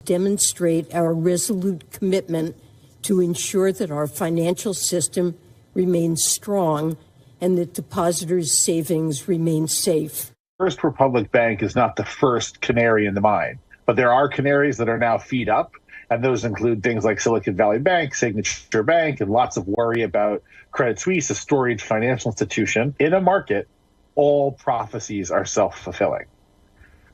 demonstrate our resolute commitment to ensure that our financial system remains strong and that depositors' savings remain safe. First Republic Bank is not the first canary in the mine, but there are canaries that are now feed up, and those include things like Silicon Valley Bank, Signature Bank, and lots of worry about Credit Suisse, a storied financial institution. In a market, all prophecies are self-fulfilling.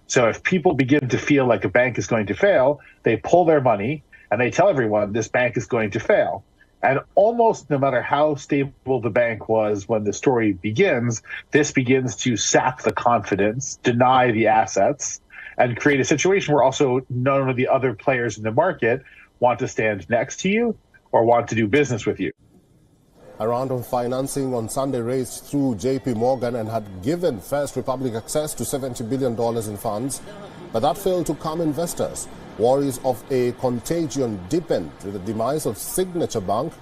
So if people begin to feel like a bank is going to fail, they pull their money and they tell everyone this bank is going to fail. And almost no matter how stable the bank was when the story begins, this begins to sap the confidence, deny the assets, and create a situation where also none of the other players in the market want to stand next to you or want to do business with you. A round of financing on Sunday raised through JP Morgan and had given First Republic access to $70 billion in funds, but that failed to calm investors. Worries of a contagion deepened with the demise of Signature Bank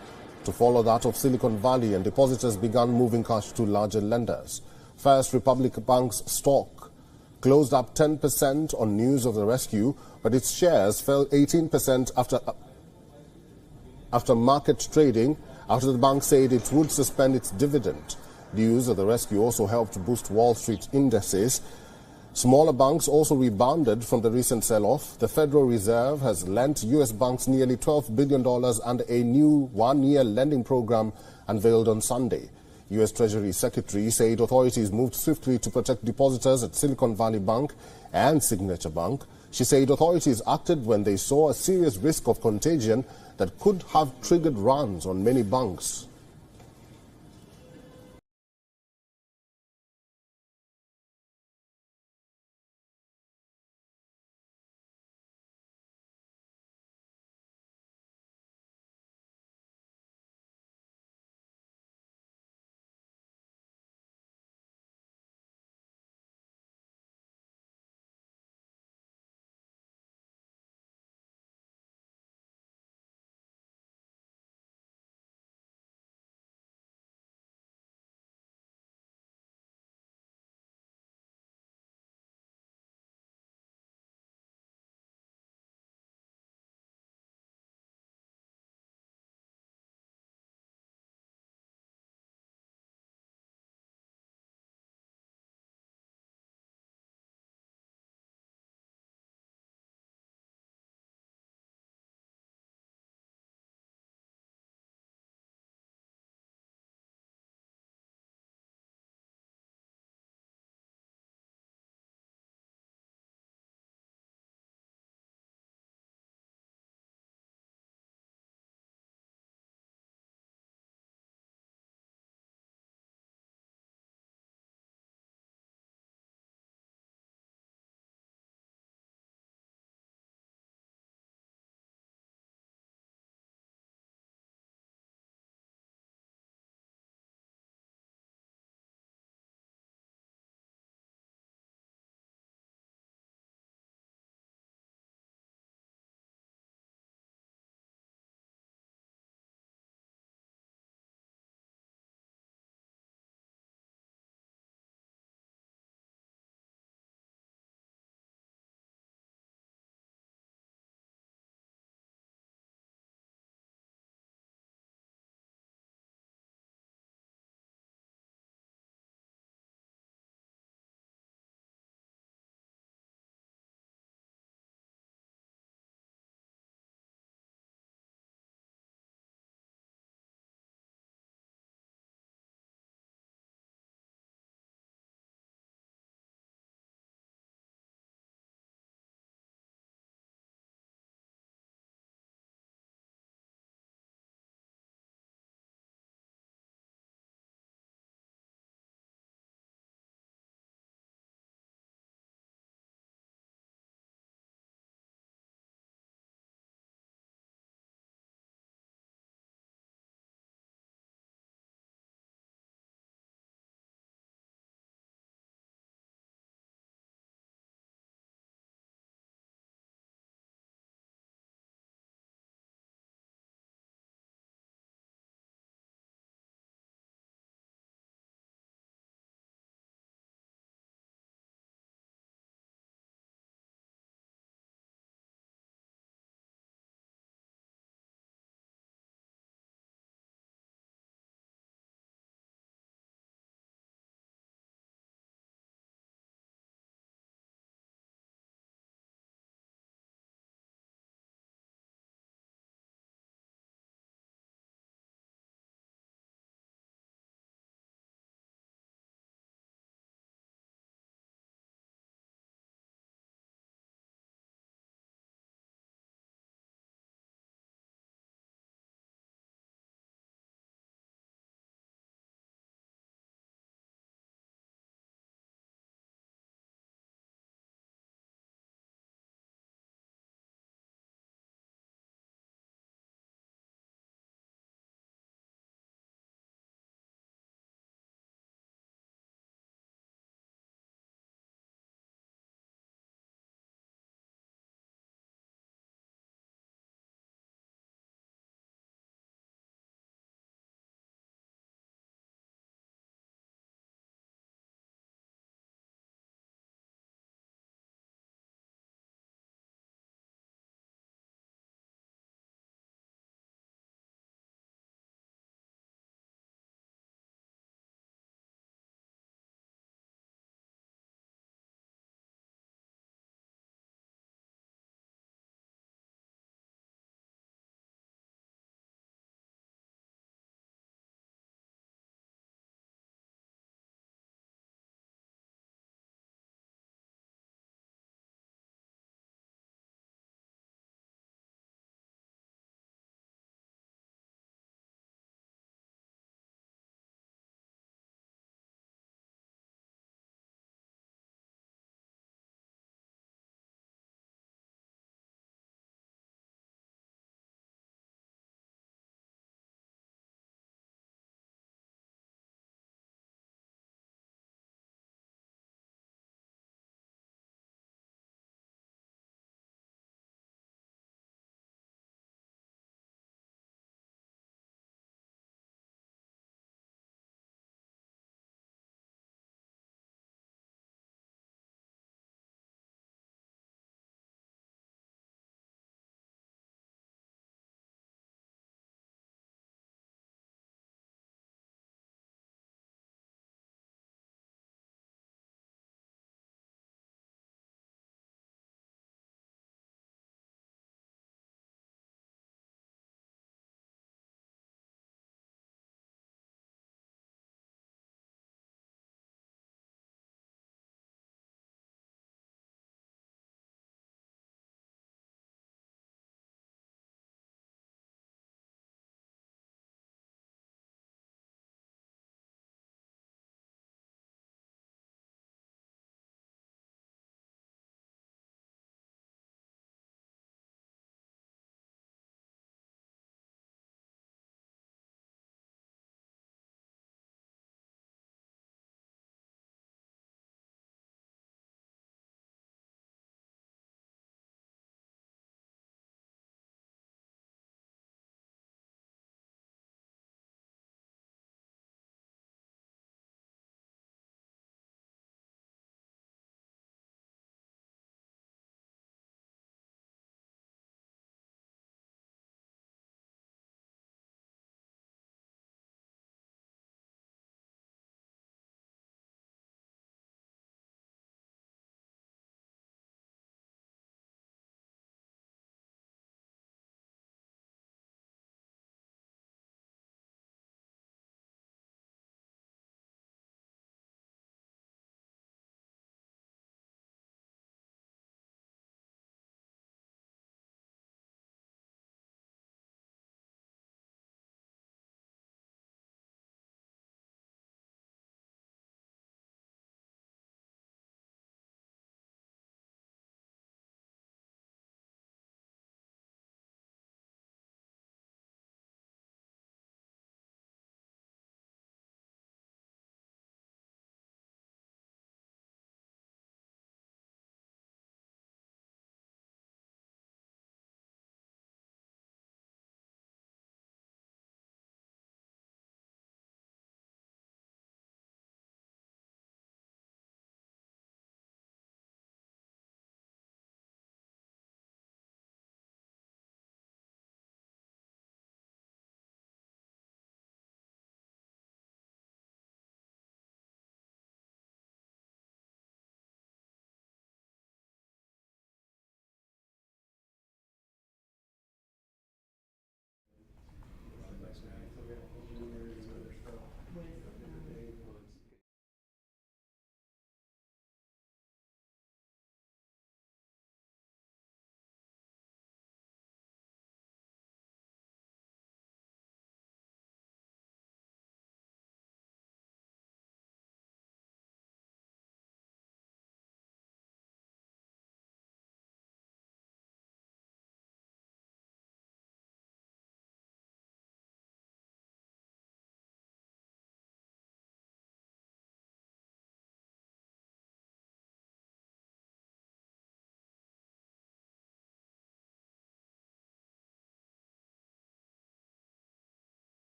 to follow that of Silicon Valley, and depositors began moving cash to larger lenders. First Republic Bank's stock closed up 10% on news of the rescue, but its shares fell 18% after market trading, after the bank said it would suspend its dividend. News of the rescue also helped boost Wall Street indices. Smaller banks also rebounded from the recent sell-off. The Federal Reserve has lent U.S. banks nearly $12 billion under a new one-year lending program unveiled on Sunday. U.S. Treasury Secretary said authorities moved swiftly to protect depositors at Silicon Valley Bank and Signature Bank. She said authorities acted when they saw a serious risk of contagion that could have triggered runs on many banks.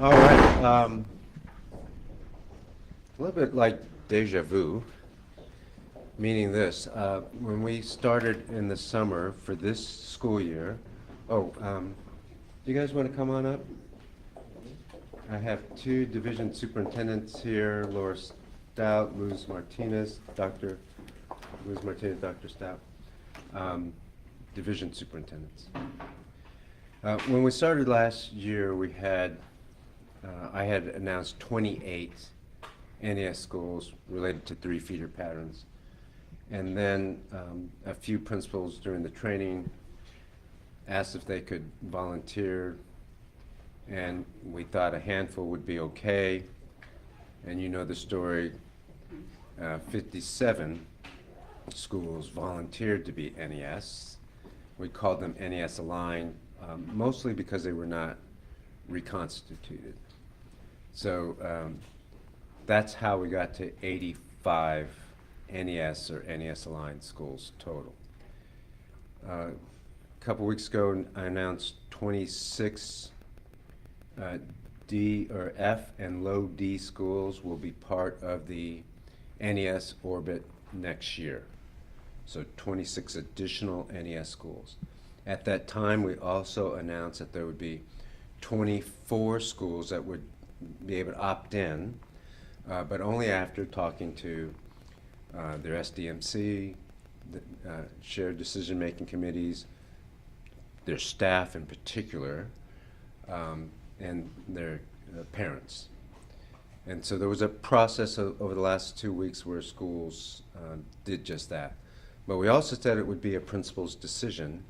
All right. A little bit like deja vu, meaning this. When we started in the summer for this school year, do you guys want to come on up? I have two division superintendents here, Laura Stout, Luz Martinez, Dr. Luz Martinez, Dr. Stout, division superintendents. When we started last year, we had, I had announced 28 NES schools related to 3 feeder patterns. And then a few principals during the training asked if they could volunteer, and we thought a handful would be okay. And you know the story, 57 schools volunteered to be NES. We called them NES aligned, mostly because they were not reconstituted. So that's how we got to 85 NES or NES aligned schools total. A couple weeks ago, I announced 26 D or F and low D schools will be part of the NES orbit next year. So 26 additional NES schools. At that time, we also announced that there would be 24 schools that would be able to opt in, but only after talking to their SDMC, the, shared decision-making committees, their staff in particular, and their parents. And so there was a process over the last 2 weeks where schools did just that. But we also said it would be a principal's decision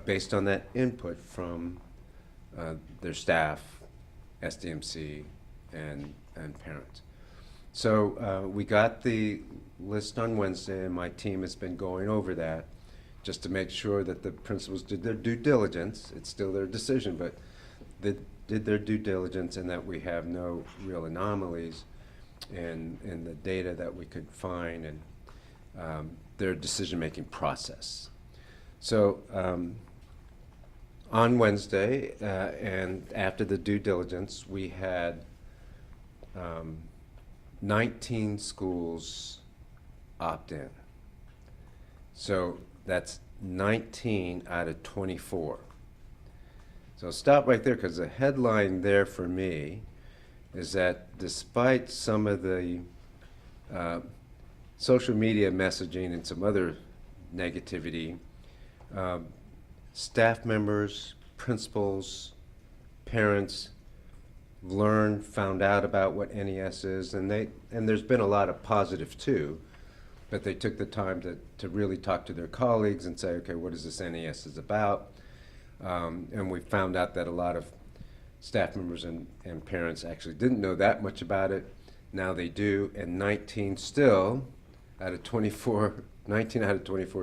based on that input from their staff, SDMC, and parents. So we got the list on Wednesday, and my team has been going over that just to make sure that the principals did their due diligence. It's still their decision, but they did their due diligence, and that we have no real anomalies in the data that we could find and their decision-making process. So on Wednesday, and after the due diligence, we had 19 schools opt in. So that's 19 out of 24. So stop right there, because the headline there for me is that despite some of the social media messaging and some other negativity, staff members, principals, parents learned, found out about what NES is, and there's been a lot of positive too, but they took the time to really talk to their colleagues and say, okay, what is this NES is about? And we found out that a lot of staff members and parents actually didn't know that much about it. Now they do, and 19 out of 24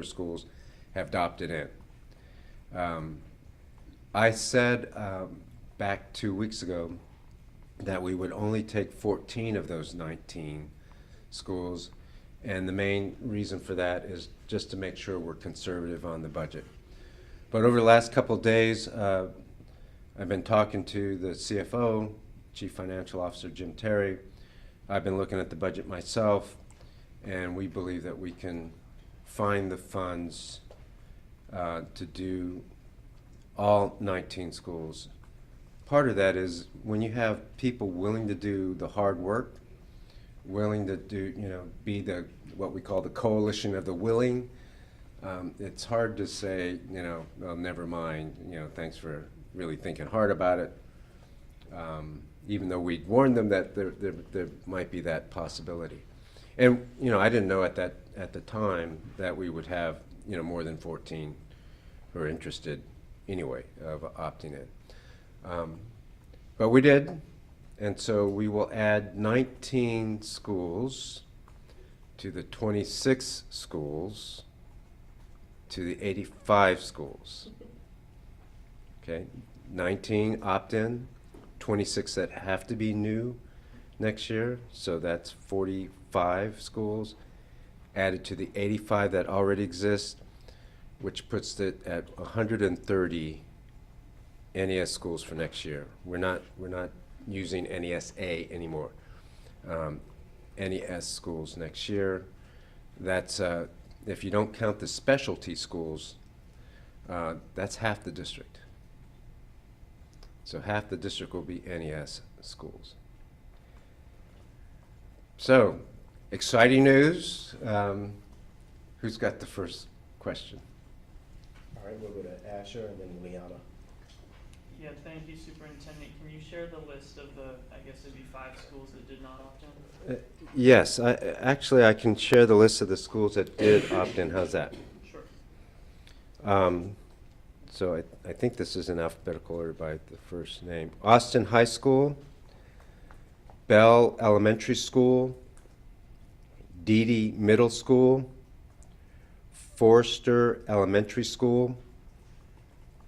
schools have opted in. I said back 2 weeks ago that we would only take 14 of those 19 schools, and the main reason for that is just to make sure we're conservative on the budget. But over the last couple of days, I've been talking to the CFO, Chief Financial Officer Jim Terry. I've been looking at the budget myself, and we believe that we can find the funds to do all 19 schools. Part of that is when you have people willing to do the hard work, willing to do, be what we call the coalition of the willing. It's hard to say, well, never mind, thanks for really thinking hard about it, even though we'd warned them that there might be that possibility. And, I didn't know at the time that we would have, more than 14 who are interested anyway of opting in. But we did, and so we will add 19 schools to the 26 schools to the 85 schools. Okay, 19 opt-in, 26 that have to be new next year, so that's 45 schools added to the 85 that already exist, which puts it at 130 NES schools for next year. We're not using NESA anymore. NES schools next year. That's, if you don't count the specialty schools, that's half the district. So half the district will be NES schools. So, exciting news. Who's got the first question? All right, we'll go to Asher and then Liana. Yeah, thank you, Superintendent. Can you share the list of the, I guess it'd be 5 schools that did not opt in? Yes, actually I can share the list of the schools that did opt in. How's that? Sure. So I think this is in alphabetical order by the first name. Austin High School, Bell Elementary School, Deedy Middle School, Forster Elementary School,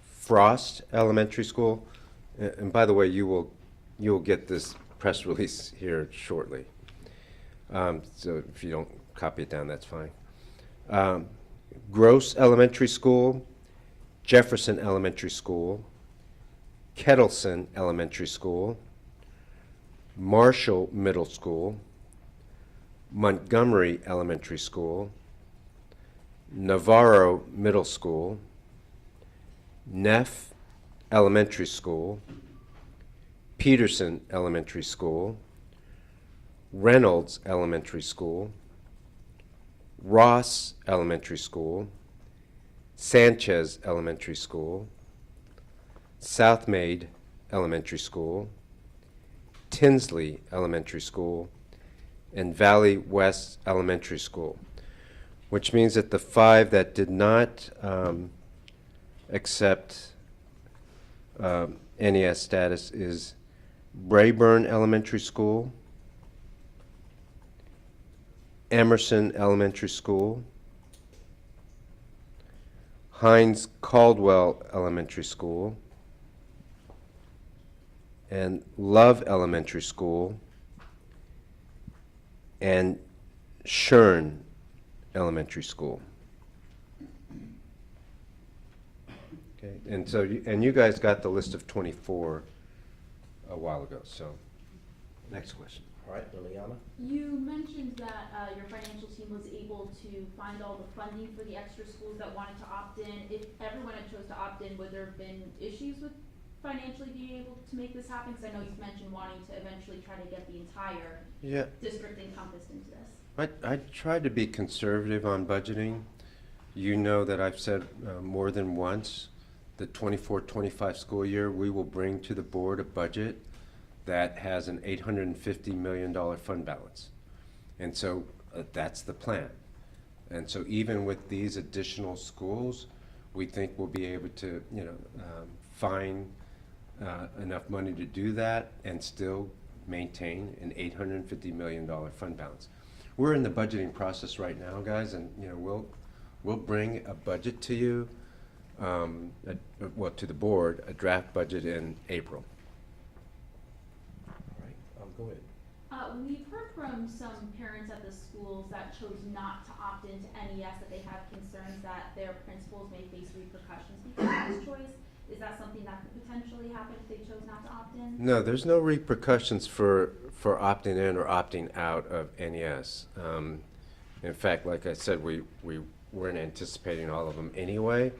Frost Elementary School, and by the way, you will get this press release here shortly. So if you don't copy it down, that's fine. Gross Elementary School, Jefferson Elementary School, Kettleson Elementary School, Marshall Middle School, Montgomery Elementary School, Navarro Middle School, Neff Elementary School, Peterson Elementary School, Reynolds Elementary School, Ross Elementary School, Sanchez Elementary School, Southmaid Elementary School, Tinsley Elementary School, and Valley West Elementary School, which means that the 5 that did not accept NES status is Brayburn Elementary School, Emerson Elementary School, Heinz Caldwell Elementary School, and Love Elementary School, and Shern Elementary School. Okay, and so you guys got the list of 24 a while ago. So, next question. All right, Liliana. You mentioned that your financial team was able to find all the funding for the extra schools that wanted to opt in. If everyone had chose to opt in, would there have been issues with financially being able to make this happen? Because I know you mentioned wanting to eventually try to get the entire district encompassed into this. I tried to be conservative on budgeting. You know that I've said more than once, the 24-25 school year, we will bring to the board a budget that has an $850 million fund balance. And so that's the plan. And so even with these additional schools, we think we'll be able to, find enough money to do that and still maintain an $850 million fund balance. We're in the budgeting process right now, guys, and we'll bring a budget to you, to the board, a draft budget in April. Go ahead. We've heard from some parents at the schools that chose not to opt into NES that they have concerns that their principals may face repercussions because of this choice. Is that something that could potentially happen if they chose not to opt in? No, there's no repercussions for opting in or opting out of NES. In fact, like I said, we weren't anticipating all of them anyway.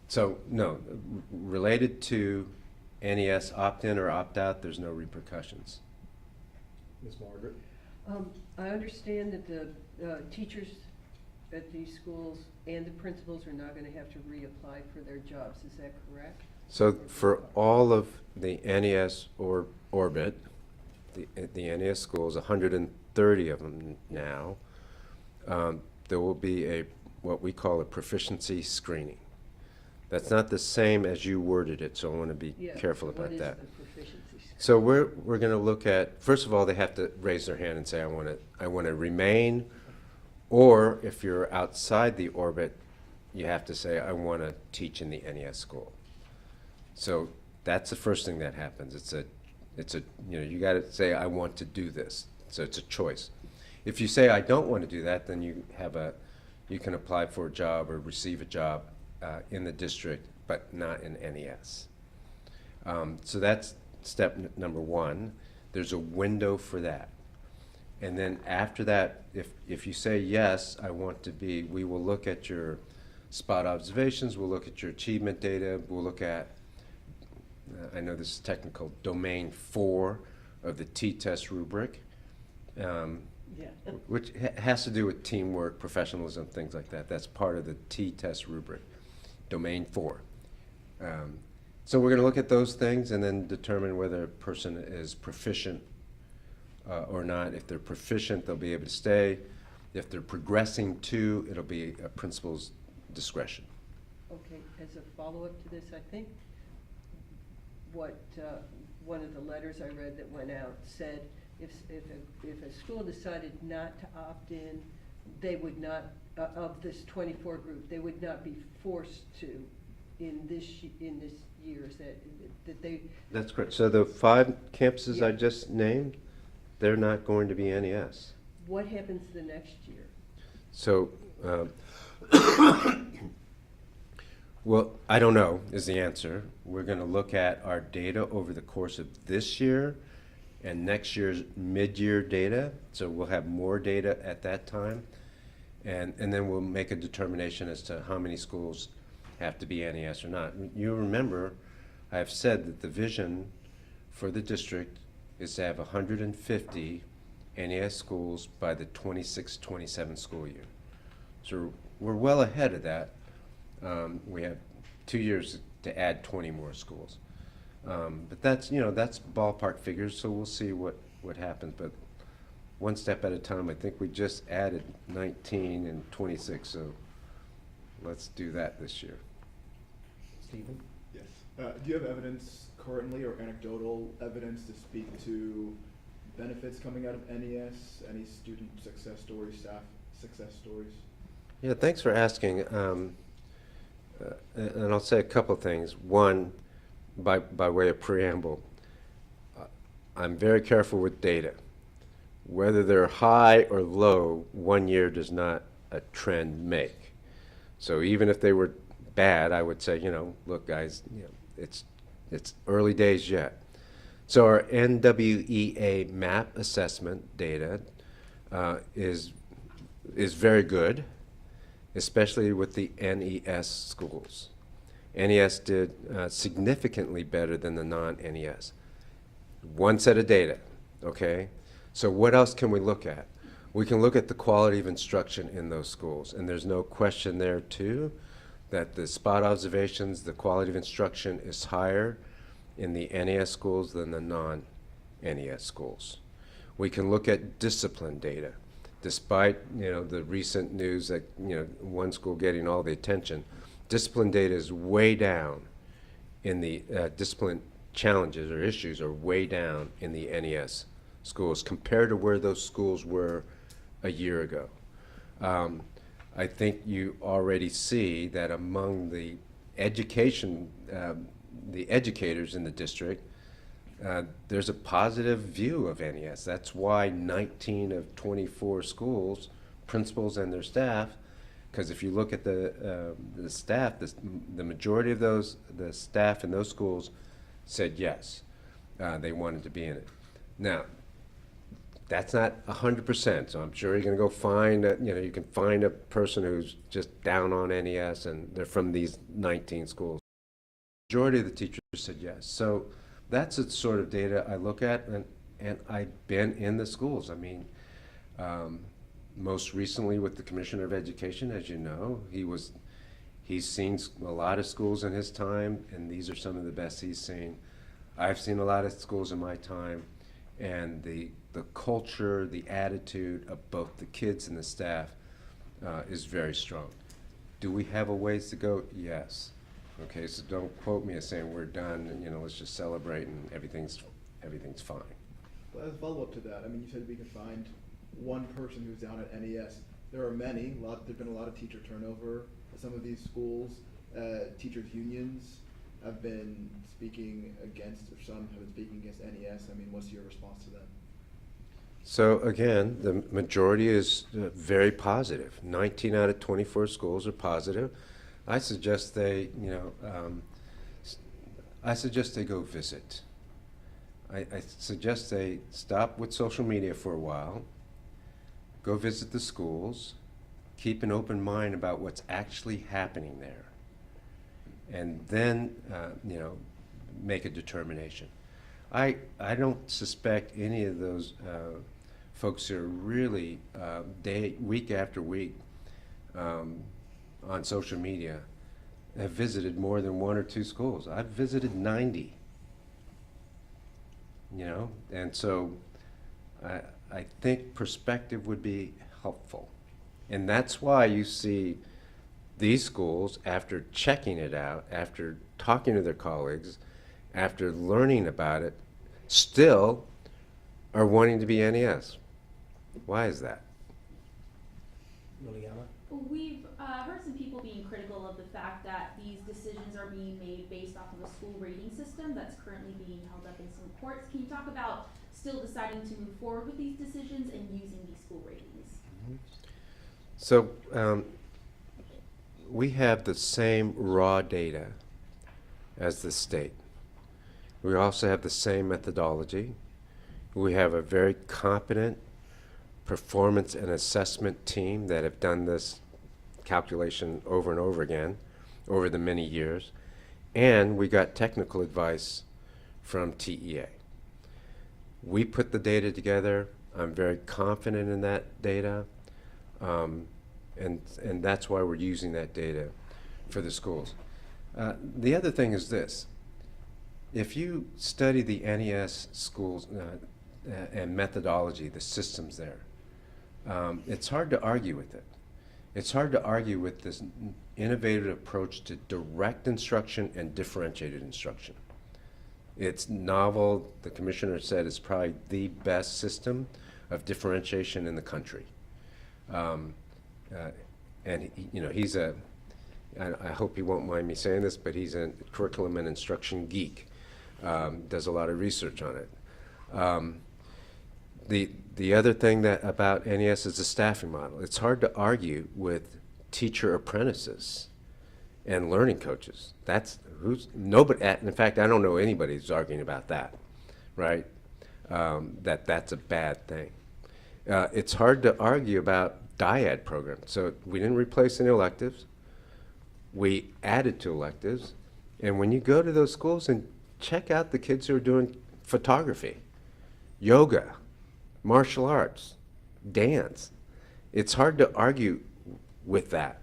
So no, related to NES opt-in or opt-out, there's no repercussions. Ms. Margaret. I understand that the teachers at these schools and the principals are not going to have to reapply for their jobs. Is that correct? So for all of the NES or orbit, the NES schools, 130 of them now, there will be what we call a proficiency screening. That's not the same as you worded it, so I want to be careful about that. What is the proficiency screening? So we're going to look at, first of all, they have to raise their hand and say, I want to remain, or if you're outside the orbit, you have to say, I want to teach in the NES school. So that's the first thing that happens. You got to say, I want to do this. So it's a choice. If you say, I don't want to do that, then you can apply for a job or receive a job in the district, but not in NES. So number one. There's a window for that. And then after that, if you say, yes, I want to be, we will look at your spot observations, we'll look at your achievement data, we'll look at, I know this is technical, domain 4 of the T-test rubric, which has to do with teamwork, professionalism, things like that. That's part of the T-test rubric, domain 4. So we're going to look at those things and then determine whether a person is proficient or not. If they're proficient, they'll be able to stay. If they're progressing to, it'll be a principal's discretion. Okay, as a follow-up to this, I think what one of the letters I read that went out said if a school decided not to opt in, they would not, of this 24 group, they would not be forced to in this year. Is that they? That's correct. So the 5 campuses Yeah. I just named, they're not going to be NES. What happens the next year? So, well, I don't know is the answer. We're going to look at our data over the course of this year and next year's mid-year data. So we'll have more data at that time. And then we'll make a determination as to how many schools have to be NES or not. You remember, I've said that the vision for the district is to have 150 NES schools by the 26-27 school year. So we're well ahead of that. We have 2 years to add 20 more schools. But that's, that's ballpark figures, so we'll see what happens. But one step at a time. I think we just added 19 and 26, so let's do that this year. Stephen? Yes. Do you have evidence currently or anecdotal evidence to speak to benefits coming out of NES? Any student success stories, staff success stories? Yeah, thanks for asking. And I'll say a couple things. One, by way of preamble, I'm very careful with data. Whether they're high or low, 1 year does not a trend make. So even if they were bad, I would say, look, guys, it's early days yet. So our NWEA map assessment data is very good, especially with the NES schools. NES did significantly better than the non-NES. One set of data, okay? So what else can we look at? We can look at the quality of instruction in those schools, and there's no question there too that the spot observations, the quality of instruction is higher in the NES schools than the non-NES schools. We can look at discipline data. Despite the recent news that one school getting all the attention, discipline data is way down in the discipline challenges or issues are way down in the NES schools compared to where those schools were a year ago. I think you already see that among the education, the educators in the district, there's a positive view of NES. That's why 19 of 24 schools, principals and their staff, because if you look at the staff, the majority of the staff in those schools said yes, they wanted to be in it. Now, that's not 100%, so I'm sure you're going to go find, you can find a person who's just down on NES and they're from these 19 schools. The majority of the teachers said yes. So that's the sort of data I look at, and I've been in the schools. I mean, most recently with the Commissioner of Education, as you know, he's seen a lot of schools in his time, and these are some of the best he's seen. I've seen a lot of schools in my time, and the culture, the attitude of both the kids and the staff is very strong. Do we have a ways to go? Yes. Okay, so don't quote me as saying we're done and let's just celebrate and everything's fine. Well, as a follow-up to that, I mean, you said we can find one person who's down at NES. There are many. There's been a lot of teacher turnover at some of these schools. Teachers' unions have been speaking against, or some have been speaking against NES. I mean, what's your response to that? So again, the majority is very positive. 19 out of 24 schools are positive. I suggest they, go visit. I suggest they stop with social media for a while, go visit the schools, keep an open mind about what's actually happening there, and then, make a determination. I don't suspect any of those folks who are really week after week on social media have visited more than 1 or 2 schools. I've visited 90. And so I think perspective would be helpful. And that's why you see these schools, after checking it out, after talking to their colleagues, after learning about it, still are wanting to be NES. Why is that? Liliana? We've heard some people being critical of the fact that these decisions are being made based off of a school rating system that's currently being held up in some courts. Can you talk about still deciding to move forward with these decisions and using these school ratings? So we have the same raw data as the state. We also have the same methodology. We have a very competent performance and assessment team that have done this calculation over and over again over the many years. And we got technical advice from TEA. We put the data together. I'm very confident in that data. And that's why we're using that data for the schools. The other thing is this. If you study the NES schools and methodology, the systems there, it's hard to argue with it. It's hard to argue with this innovative approach to direct instruction and differentiated instruction. It's novel. The commissioner said it's probably the best system of differentiation in the country. And he's a, I hope he won't mind me saying this, but he's a curriculum and instruction geek. Does a lot of research on it. The other thing that about NES is the staffing model. It's hard to argue with teacher apprentices and learning coaches. That's nobody. In fact, I don't know anybody who's arguing about that, right? That's a bad thing. It's hard to argue about dyad programs. So we didn't replace any electives. We added to electives, and when you go to those schools and check out the kids who are doing photography, yoga, martial arts, dance. It's hard to argue with that.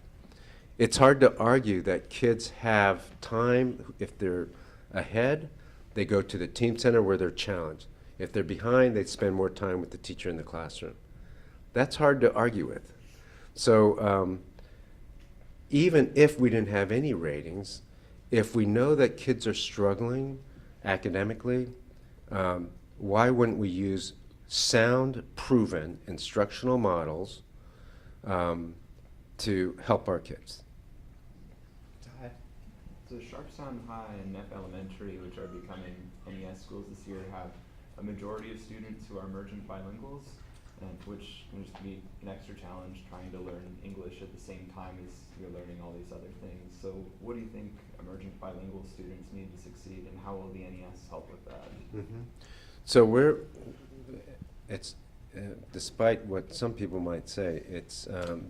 It's hard to argue that kids have time. If they're ahead, they go to the team center where they're challenged. If they're behind, they spend more time with the teacher in the classroom. That's hard to argue with. So even if we didn't have any ratings, if we know that kids are struggling academically, why wouldn't we use sound, proven instructional models to help our kids? So Sharpstown High and Neff Elementary, which are becoming NES schools this year, have a majority of students who are emergent bilinguals, and which can just be an extra challenge trying to learn English at the same time as you're learning all these other things. So what do you think emergent bilingual students need to succeed, and how will the NES help with that? Mm-hmm. So despite what some people might say,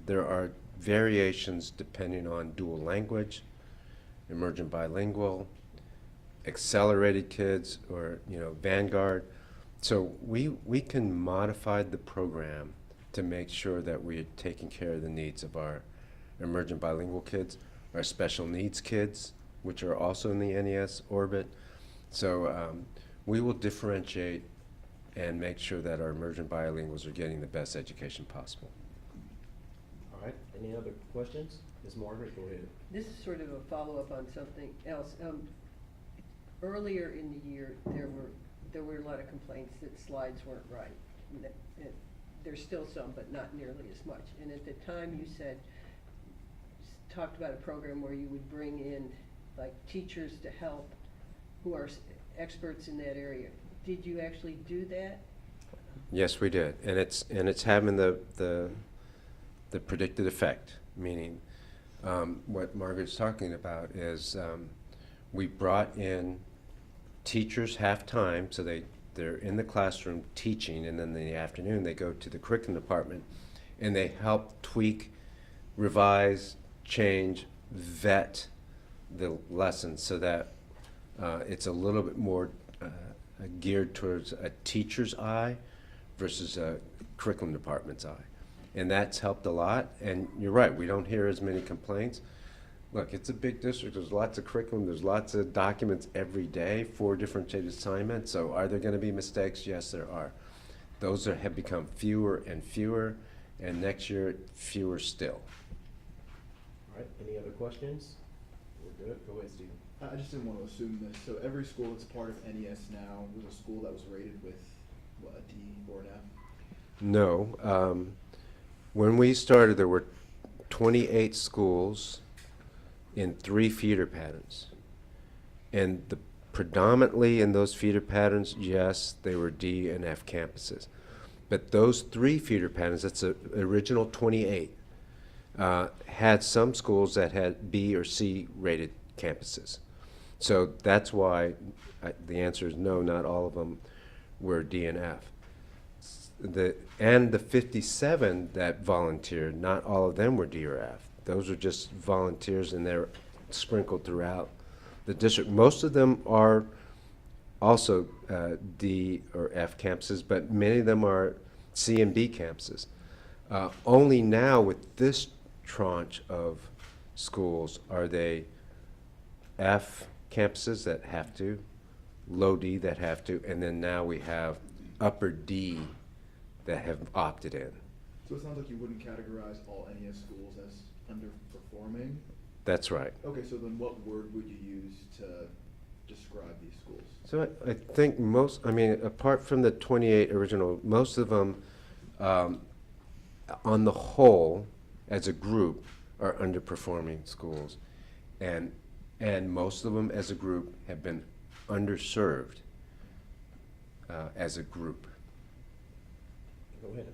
there are variations depending on dual language, emergent bilingual, accelerated kids, or Vanguard. So we can modify the program to make sure that we're taking care of the needs of our emergent bilingual kids, our special needs kids, which are also in the NES orbit. So we will differentiate and make sure that our emergent bilinguals are getting the best education possible. All right, any other questions? Ms. Margaret, go ahead. This is sort of a follow-up on something else. Earlier in the year, there were a lot of complaints that slides weren't right. And there's still some, but not nearly as much. And at the time, you talked about a program where you would bring in like teachers to help who are experts in that area. Did you actually do that? Yes, we did, and it's having the predicted effect. Meaning, what Margaret's talking about is we brought in teachers half-time, so they they're in the classroom teaching, and then in the afternoon they go to the curriculum department and they help tweak, revise, change, vet the lessons so that it's a little bit more geared towards a teacher's eye versus a curriculum department's eye. And that's helped a lot. And you're right, we don't hear as many complaints. Look, it's a big district. There's lots of curriculum. There's lots of documents every day, 4 differentiated assignments. So are there going to be mistakes? Yes, there are. Those have become fewer and fewer, and next year, fewer still. All right, any other questions? We're good. Go ahead, Stephen. I just didn't want to assume this. So every school that's part of NES now was a school that was rated with, what, a D or an F? No. When we started, there were 28 schools in 3 feeder patterns. And predominantly in those feeder patterns, yes, they were D and F campuses. But those 3 feeder patterns, that's the original 28, had some schools that had B or C rated campuses. So that's why the answer is no, not all of them were D and F. The 57 that volunteered, not all of them were D or F. Those are just volunteers, and they're sprinkled throughout the district. Most of them are also D or F campuses, but many of them are C and B campuses. Only now with this tranche of schools are they F campuses that have to, low D that have to, and then now we have upper D that have opted in. So it sounds like you wouldn't categorize all NES schools as underperforming? That's right. Okay, so then what word would you use to describe these schools? So I think most, I mean, apart from the 28 original, most of them, on the whole, as a group, are underperforming schools. And most of them, as a group, have been underserved as a group. Go ahead.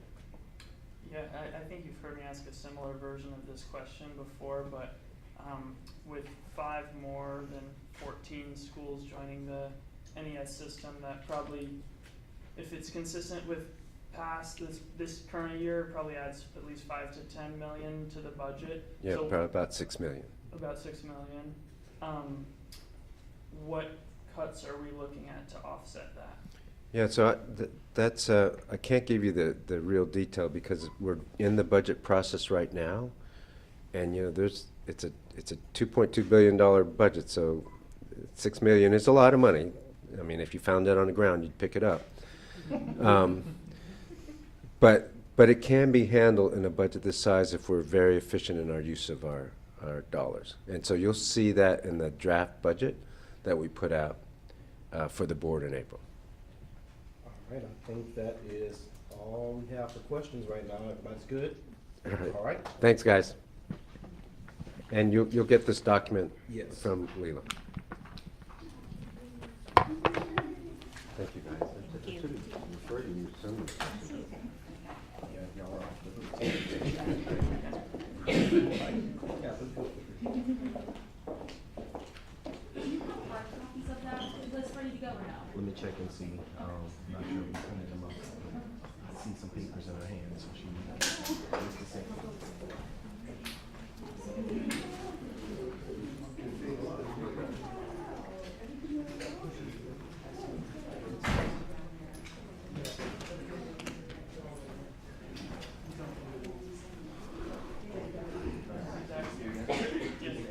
Yeah, I think you've heard me ask a similar version of this question before, but with 5 more than 14 schools joining the NES system, that probably, if it's consistent with past this current year, probably adds at least 5 to 10 million to the budget. Yeah, so probably about 6 million. About 6 million. What cuts are we looking at to offset that? Yeah, so that's I can't give you the real detail because we're in the budget process right now, and you know it's a $2.2 billion budget, so 6 million is a lot of money. I mean, if you found it on the ground, you'd pick it up. But it can be handled in a budget this size if we're very efficient in our use of our dollars, and so you'll see that in the draft budget that we put out for the board in April. All right, I think that is all we have for questions right now. Everybody's good? All right. All right. Thanks, guys. And you'll get this document from Leela. Thank you, guys. Thank you. Refer to you somewhere. Yeah, y'all are off the hook. Hard copies of that list ready to go or no? Let me check and see. I'm not sure we printed them up. I see some papers in her hand, so she.